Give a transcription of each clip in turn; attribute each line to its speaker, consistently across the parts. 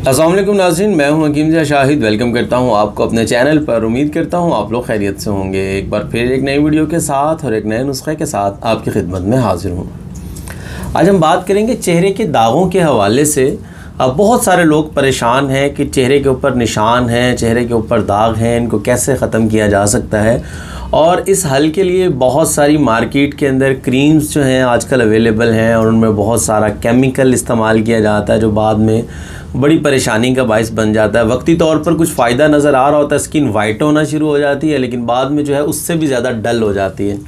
Speaker 1: अस्सलाम वालेकुम नाज़रीन, मैं हूं हकीम ज़ा शाहिद। वेलकम करता हूं आपको अपने चैनल पर। उम्मीद करता हूं आप लोग खैरियत से होंगे। एक बार फिर एक नई वीडियो के साथ और एक नए नुस्खे के साथ आपकी खिदमत में हाजिर हूं। आज हम बात करेंगे चेहरे के दागों के हवाले से। अब बहुत सारे लोग परेशान हैं कि चेहरे के ऊपर निशान हैं, चेहरे के ऊपर दाग हैं, इनको कैसे ख़त्म किया जा सकता है। और इस हल के लिए बहुत सारी मार्केट के अंदर क्रीम्स जो हैं आजकल अवेलेबल हैं और उनमें बहुत सारा केमिकल इस्तेमाल किया जाता है जो बाद में बड़ी परेशानी का बायस बन जाता है। वक्ती तौर पर कुछ फ़ायदा नज़र आ रहा होता है, स्किन वाइट होना शुरू हो जाती है, लेकिन बाद में जो है उससे भी ज़्यादा डल हो जाती है।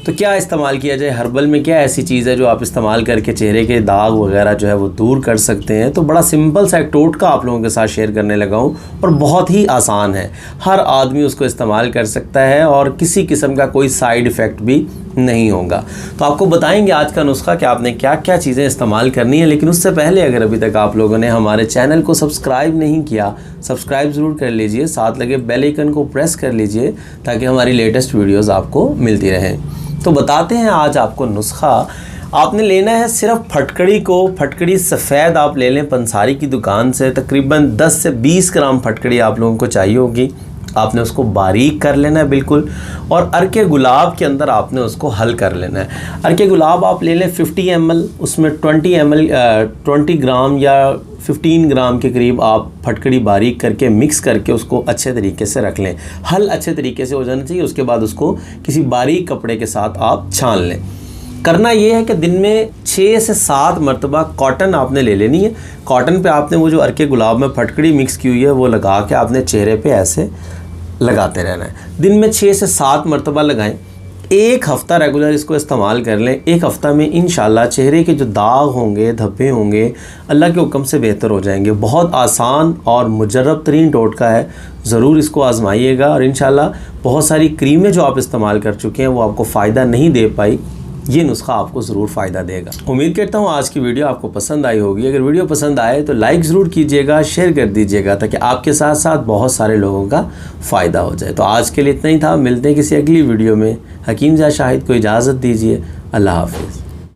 Speaker 1: तो क्या इस्तेमाल किया जाए? हर्बल में क्या ऐसी चीज़ है जो आप इस्तेमाल करके चेहरे के दाग वगैरह जो है वो दूर कर सकते हैं? तो बड़ा सिंपल सा एक टोटका आप लोगों के साथ शेयर करने लगा हूँ और बहुत ही आसान है। हर आदमी उसको इस्तेमाल कर सकता है और किसी किस्म का कोई साइड इफ़ेक्ट भी नहीं होगा। तो आपको बताएंगे आज का नुस्खा कि आपने क्या क्या चीज़ें इस्तेमाल करनी है। लेकिन उससे पहले अगर अभी तक आप लोगों ने हमारे चैनल को सब्सक्राइब नहीं किया, सब्सक्राइब ज़रूर कर लीजिए, साथ लगे बेल आइकन को प्रेस कर लीजिए ताकि हमारी लेटेस्ट वीडियोज़ आपको मिलती रहें। तो बताते हैं आज आपको नुस्खा। आपने लेना है सिर्फ फटकड़ी को। फटकड़ी सफ़ेद आप ले लें पंसारी की दुकान से। तकरीबन 10 से 20 ग्राम फटकड़ी आप लोगों को चाहिए होगी। आपने उसको बारीक कर लेना है बिल्कुल, और अर्के गुलाब के अंदर आपने उसको हल कर लेना है। अर्के गुलाब आप ले लें 50 ml, उसमें 20 ग्राम या 15 ग्राम के करीब आप फटकड़ी बारीक करके मिक्स करके उसको अच्छे तरीके से रख लें। हल अच्छे तरीके से हो जाना चाहिए। उसके बाद उसको किसी बारीक कपड़े के साथ आप छान लें। करना ये है कि दिन में 6 से 7 मरतबा कॉटन आपने ले लेनी है। कॉटन पे आपने वो जो अर्के गुलाब में फटकड़ी मिक्स की हुई है वो लगा के आपने चेहरे पे ऐसे लगाते रहना है। दिन में 6 से 7 मरतबा लगाएं। एक हफ़्ता रेगुलर इसको इस्तेमाल कर लें। एक हफ़्ता में इंशाल्लाह चेहरे के जो दाग होंगे, धब्बे होंगे, अल्लाह के हुक्म से बेहतर हो जाएंगे। बहुत आसान और मुजर्रब तरीन टोटका है। ज़रूर इसको आजमाइएगा और इंशाल्लाह बहुत सारी क्रीमें जो आप इस्तेमाल कर चुके हैं वो आपको फ़ायदा नहीं दे पाई, ये नुस्खा आपको ज़रूर फ़ायदा देगा। उम्मीद करता हूँ आज की वीडियो आपको पसंद आई होगी। अगर वीडियो पसंद आए तो लाइक ज़रूर कीजिएगा, शेयर कर दीजिएगा ताकि आपके साथ साथ बहुत सारे लोगों का फ़ायदा हो जाए। तो आज के लिए इतना ही था। मिलते हैं किसी अगली वीडियो में। हकीम ज़ा शाहिद को इजाज़त दीजिए। अल्लाह हाफ़िज़।